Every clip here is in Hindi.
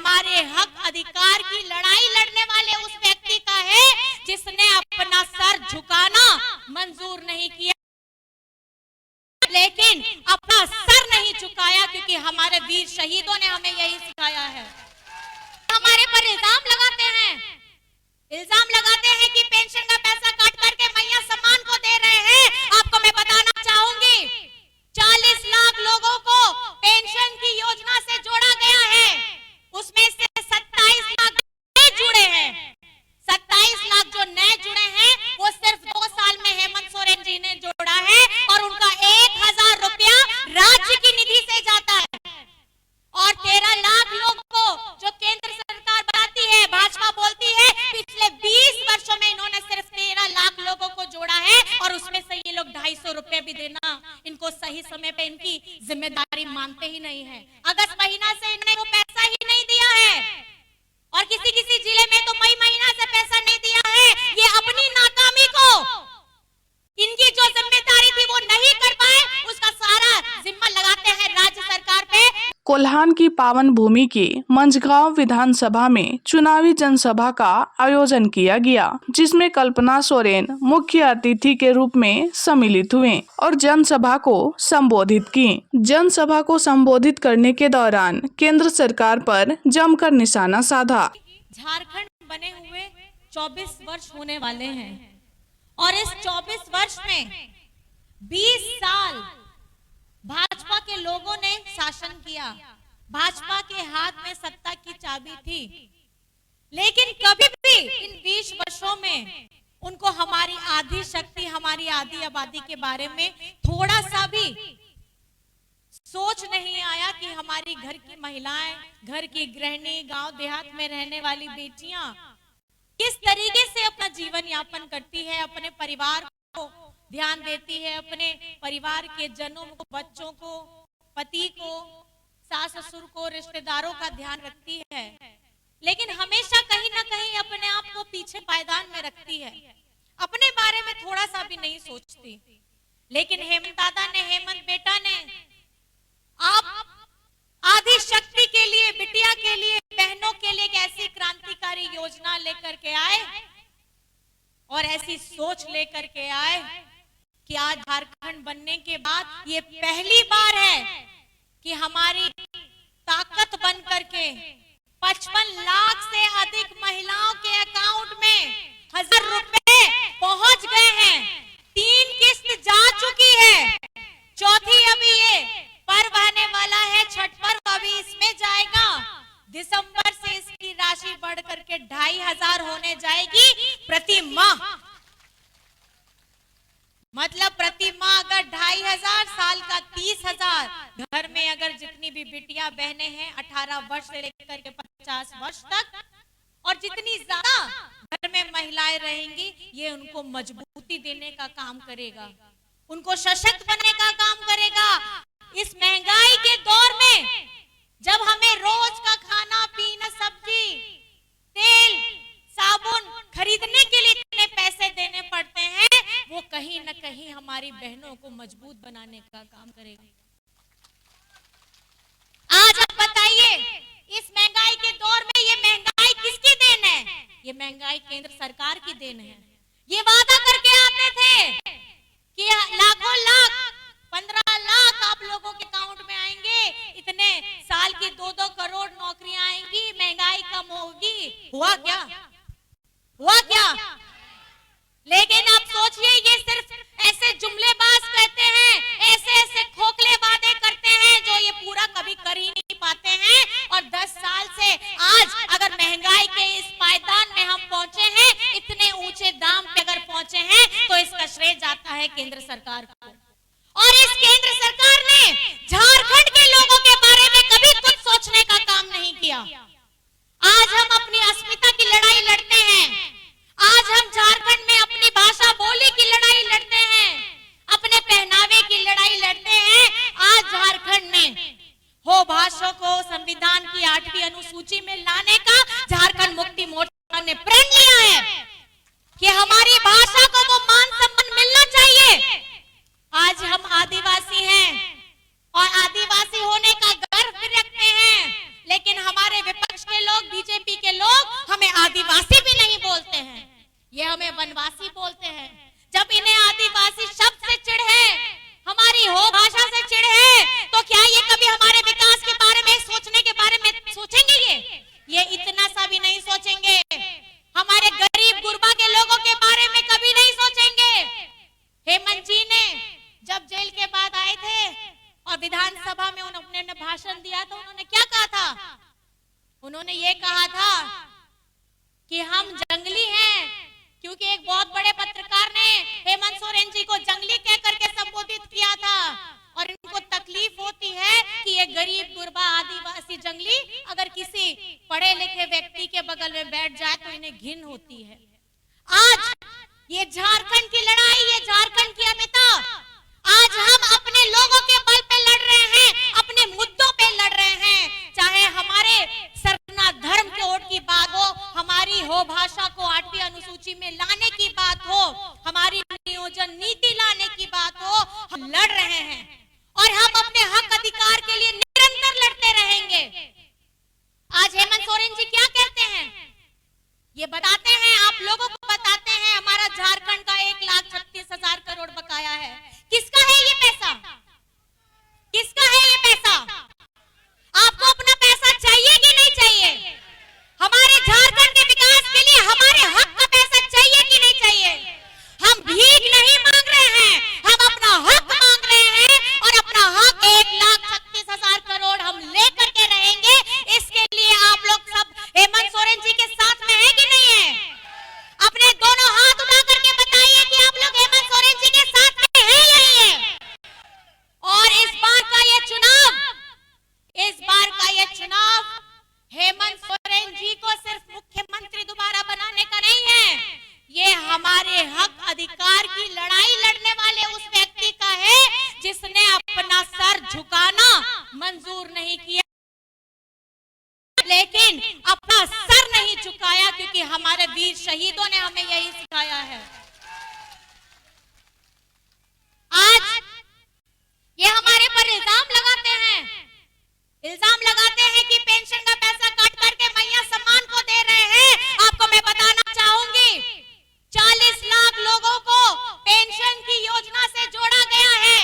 हमारे हक अधिकार की लड़ाई लड़ने वाले उस व्यक्ति का है जिसने अपना सर झुकाना मंजूर नहीं किया, लेकिन अपना सर नहीं झुकाया, क्योंकि हमारे वीर शहीदों ने हमें यही सिखाया है। हमारे पर इल्जाम लगाते हैं कि पेंशन का पैसा काट करके मैया सम्मान को दे रहे हैं। आपको मैं बताना चाहूंगी, 40 लाख लोगों को पेंशन की योजना से जोड़ा गया है, उसमें से 27 लाख नए जुड़े हैं। 27 लाख जो नए जुड़े हैं वो सिर्फ 2 साल में हेमंत सोरेन जी ने जोड़ा है, और उनका 1000 रुपया राज्य की निधि से जाता है। और 13 लाख लोग को जो केंद्र सरकार बताती है, भाजपा बोलती है, पिछले 20 वर्षों में इन्होंने सिर्फ 13 लाख लोगों को जोड़ा है, और उसमें से ये लोग 250 रुपए भी देना इनको सही समय पे इनकी जिम्मेदारी मानते ही नहीं है। अगस्त महीना से इन्होंने वो पैसा ही नहीं दिया है, और किसी किसी जिले में तो मई महीना से पैसा नहीं दिया है। ये अपनी नाकामी को, इनकी जो जिम्मेदारी थी वो नहीं कर पाए, उसका सारा जिम्मा लगाते हैं राज्य सरकार पे। कोल्हान की पावन भूमि के मंझगांव विधानसभा में चुनावी जनसभा का आयोजन किया गया, जिसमें कल्पना सोरेन मुख्य अतिथि के रूप में सम्मिलित हुए और जनसभा को संबोधित की। जनसभा को संबोधित करने के दौरान केंद्र सरकार पर जमकर निशाना साधा। झारखंड बने हुए 24 वर्ष होने वाले हैं, और इस 24 वर्ष में 20 साल भाजपा के लोगों ने शासन किया, भाजपा के हाथ में सत्ता की चाबी थी, लेकिन कभी भी इन 20 वर्षों में उनको हमारी आधी शक्ति, हमारी आधी आबादी के बारे में थोड़ा सा भी सोच नहीं आया कि हमारी घर की महिलाएं, घर की गृहिणी, गांव देहात में रहने वाली बेटियां किस तरीके से अपना जीवन यापन करती है, अपने परिवार को ध्यान देती है, अपने परिवार के जनों को, बच्चों को, पति को, सास ससुर को, रिश्तेदारों का ध्यान रखती है, लेकिन हमेशा कहीं ना कहीं अपने आप को पीछे पायदान में रखती है, अपने बारे में थोड़ा सा भी नहीं सोचती। लेकिन हेमंत दादा ने, हेमंत बेटा ने, आप आदि शक्ति के लिए, बिटिया के लिए, बहनों के लिए एक ऐसी क्रांतिकारी योजना लेकर के आए और ऐसी सोच लेकर के आए कि आज झारखंड बनने के बाद ये पहली बार है कि हमारी ताकत बन करके 55 लाख से अधिक महिलाओं के अकाउंट में 1000 रुपए पहुंच गए हैं। 3 किस्त जा चुकी है, चौथी अभी ये पर्व आने वाला है, छठ पर्व अभी इसमें जाएगा। दिसंबर से इसकी राशि बढ़ करके 2500 होने जाएगी प्रति माह। मतलब प्रति माह अगर 2500, साल का 30,000। घर में अगर जितनी भी बिटिया बहनें हैं 18 वर्ष से लेकर के 50 वर्ष तक, और जितनी ज्यादा घर में महिलाएं रहेंगी, ये उनको मजबूती देने का काम करेगा, उनको सशक्त बनने का काम करेगा। इस महंगाई के दौर में जब हमें रोज का खाना पीना, सब्जी, तेल, साबुन खरीदने के लिए इतने पैसे देने पड़ते हैं, वो कहीं न कहीं हमारी बहनों को मजबूत बनाने का काम करेगा। आज आप बताइए, इस महंगाई के दौर में ये महंगाई किसकी देन है? ये महंगाई केंद्र सरकार की देन है। ये वादा करके आते थे कि लाखों लाख, 15 लाख आप लोगों के अकाउंट में आएंगे, इतने साल की 2-2 करोड़ नौकरियां आएंगी, महंगाई कम होगी। हुआ क्या? हुआ क्या? लेकिन आप सोचिए, ये सिर्फ ऐसे जुमलेबाज कहते हैं, ऐसे ऐसे खोखले वादे करते हैं जो ये पूरा कभी कर ही नहीं पाते हैं। और 10 साल से आज अगर महंगाई के इस पायदान में हम पहुंचे हैं, इतने ऊंचे दाम पे अगर पहुंचे हैं, तो इसका श्रेय जाता है केंद्र सरकार को। और इस केंद्र सरकार ने झारखंड के लोगों के बारे में कभी कुछ सोचने का काम नहीं किया। आज हम अपनी अस्मिता की लड़ाई लड़ते हैं, आज हम झारखंड में अपनी भाषा बोली की लड़ाई लड़ते हैं, अपने पहनावे की लड़ाई लड़ते हैं। आज झारखंड में हो भाषा को संविधान की 8वीं अनुसूची में लाने का झारखंड मुक्ति मोर्चा ने प्रण लिया है कि हमारी भाषा को वो मान सम्मान मिलना चाहिए। आज हम आदिवासी हैं और आदिवासी होने का गर्व रखते हैं, लेकिन हमारे विपक्ष के आदिवासी भी नहीं बोलते हैं, ये हमें वनवासी बोलते हैं। जब इन्हें आदिवासी शब्द से चिढ़ है, हमारी हो भाषा से चिढ़ है, तो क्या ये कभी हमारे विकास के बारे में सोचने के बारे में सोचेंगे? ये इतना सा भी नहीं सोचेंगे। हमारे गरीब गुरबा के लोगों के बारे में कभी नहीं सोचेंगे। हेमंत जी ने जब जेल के बाद आए थे और विधानसभा में उन्होंने भाषण दिया तो उन्होंने क्या कहा था? उन्होंने ये कहा था कि हम जंगली हैं, क्योंकि एक बहुत बड़े पत्रकार ने हेमंत सोरेन जी को जंगली कह करके संबोधित किया था और इनको तकलीफ होती है कि ये गरीब गुरबा आदिवासी जंगली अगर किसी पढ़े लिखे व्यक्ति के बगल में बैठ जाए तो इन्हें घिन होती है। आज ये झारखंड की लड़ाई, ये झारखंड की अमिता, आज हम अपने लोगों के बल पे लड़ रहे हैं, अपने मुद्दों पे लड़ रहे हैं। चाहे हमारे सरना धर्म के ओट की बात हो, हमारी हो भाषा को 8वीं अनुसूची में लाने की बात हो, हमारी नियोजन नीति लाने की बात हो, हम लड़ रहे हैं और हम अपने हक अधिकार के लिए निरंतर लड़ते रहेंगे। आज हेमंत सोरेन जी क्या कहते हैं? ये बताते हैं, आप लोगों को बताते हैं हमारा झारखंड का 1,36,000 करोड़ बकाया है। किसका है ये पैसा? किसका है ये पैसा? आपको अपना पैसा चाहिए कि नहीं चाहिए? हमारे झारखंड के विकास के लिए हमारे हक का पैसा चाहिए कि नहीं चाहिए? हम भीख नहीं मांग रहे हैं, हम अपना हक मांग रहे हैं और अपना हक 1,36,000 करोड़ हम लेकर के रहेंगे। इसके लिए आप लोग सब हेमंत सोरेन जी के साथ में है कि नहीं है? अपने दोनों हाथ उठा करके बताइए कि आप लोग हेमंत सोरेन जी के साथ में है या नहीं है? और इस बार का ये चुनाव हेमंत सोरेन जी को सिर्फ मुख्यमंत्री दोबारा बनाने का नहीं है, ये हमारे हक अधिकार की लड़ाई लड़ने वाले उस व्यक्ति का है जिसने अपना सर झुकाना मंजूर नहीं किया, लेकिन अपना सर नहीं झुकाया, क्योंकि हमारे वीर शहीदों ने हमें यही सिखाया है। आज ये हमारे पर इल्जाम लगाते हैं कि पेंशन का पैसा काट करके मैया सम्मान को दे रहे हैं। आपको मैं बताना चाहूंगी, 40 लाख लोगों को पेंशन की योजना से जोड़ा गया है,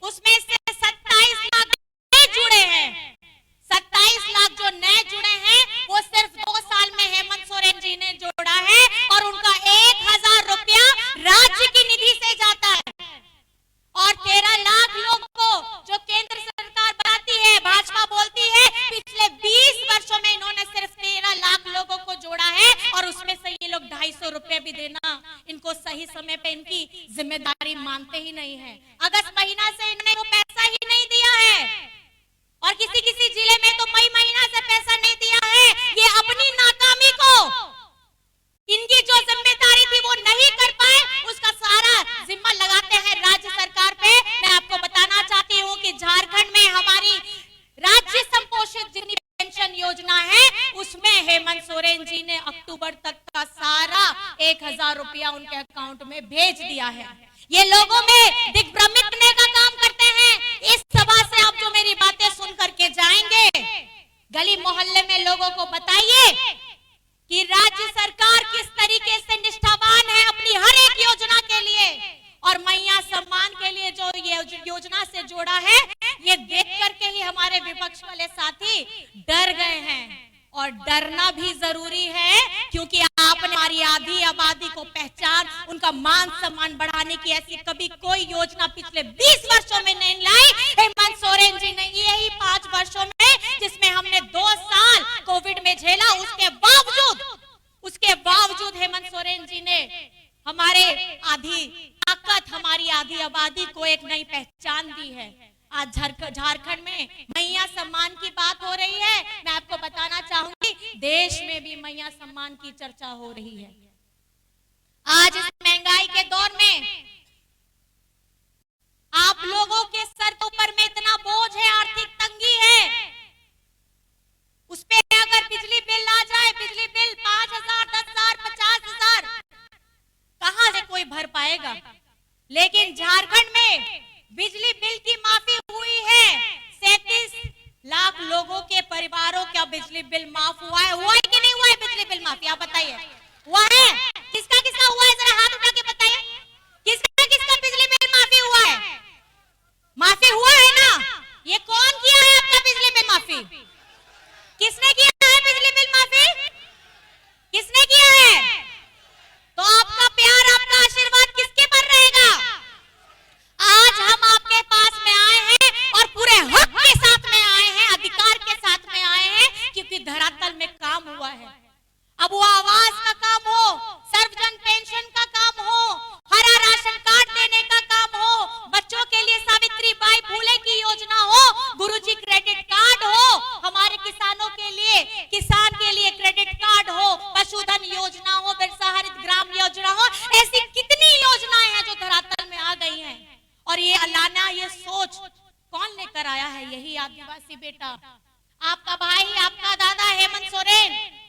उसमें से 27 लाख नए जुड़े हैं। 27 लाख जो नए जुड़े हैं वो सिर्फ 2 साल में हेमंत सोरेन जी ने जोड़ा है और उनका 1,000 रुपया राज्य की निधि से जाता है। और 13 लाख लोग को जो केंद्र सरकार बताती है, भाजपा बोलती है, पिछले 20 वर्षों में इन्होंने सिर्फ 13 लाख लोगों को जोड़ा है और उसमें से ये लोग 250 रुपए भी देना इनको सही समय पे इनकी जिम्मेदारी मानते ही नहीं है। अगस्त महीना से इन्होंने वो पैसा ही नहीं दिया है और किसी जिले में तो मई महीना से पैसा नहीं दिया है। ये अपनी नाकामी को, इनकी जो जिम्मेदारी थी वो नहीं कर पाए, उसका सारा जिम्मा लगाते हैं राज्य सरकार पे। मैं आपको बताना चाहती हूँ कि झारखंड में हमारी राज्य संपोषित जितनी पेंशन योजना है उसमें हेमंत सोरेन जी ने अक्टूबर तक का सारा 1,000 रुपया उनके अकाउंट में भेज दिया है। ये लोगों में दिग्भ्रमित करने का काम करते हैं। इस सभा से आप जो मेरी बातें सुन करके जाएंगे, गली मोहल्ले में लोगों को बताइए कि राज्य सरकार किस तरीके से निष्ठावान है अपनी हर एक योजना के लिए, और मैया सम्मान के लिए जो ये योजना से जोड़ा है, ये देख करके ही हमारे विपक्ष वाले साथी डर गए हैं। और डरना भी जरूरी है, क्योंकि आपने हमारी आधी आबादी को पहचान, उनका मान सम्मान बढ़ाने की ऐसी कभी कोई योजना पिछले 20 वर्षों में नहीं लाई। हेमंत सोरेन जी ने यही 5 वर्षों में, जिसमें हमने 2 साल कोविड में झेला, उसके बावजूद हेमंत सोरेन जी ने हमारे आधी ताकत, हमारी आधी आबादी को एक नई पहचान दी है। आज झारखंड में मैया सम्मान की बात हो रही है। मैं आपको बताना चाहूंगी, देश में भी मैया सम्मान की चर्चा हो रही है। आज इस महंगाई के दौर में आप लोगों के सर के ऊपर में इतना बोझ है, आर्थिक तंगी है, उस पे अगर बिजली बिल आ जाए, बिजली बिल 5,000, 10,000, 50,000, कहां से कोई भर पाएगा। लेकिन झारखंड में बिजली बिल की माफी हुई है। 37 लाख लोगों के परिवारों का बिजली बिल माफ हुआ है कि नहीं हुआ है? बिजली बिल माफी? आप बताइए, हुआ है? किसका किसका हुआ है? जरा हाथ उठा के बताइए, किसका किसका बिजली बिल माफी हुआ है? माफी हुआ है ना? ये कौन किया है आपका बिजली बिल माफी? किसने किया है बिजली बिल माफी? किसने किया है? तो आपका प्यार, आपका आशीर्वाद किसके पर रहेगा? आज हम आपके पास में आए हैं और पूरे हक के साथ में आए हैं, अधिकार के साथ में आए हैं, क्योंकि धरातल में काम हुआ है। अब वो आवास का काम हो, सर्वजन पेंशन का काम हो, हरा राशन कार्ड देने का काम हो, बच्चों के लिए सावित्री बाई फुले की योजना हो, गुरुजी क्रेडिट कार्ड हो, हमारे किसानों के लिए, किसान के लिए क्रेडिट कार्ड हो, पशुधन योजना हो, बिरसा हरित ग्राम योजना हो, ऐसी कितनी योजनाएं हैं जो धरातल में आ गई हैं। और ये अलाना, ये सोच कौन लेकर आया है? यही आदिवासी बेटा, आपका भाई, आपका दादा हेमंत सोरेन।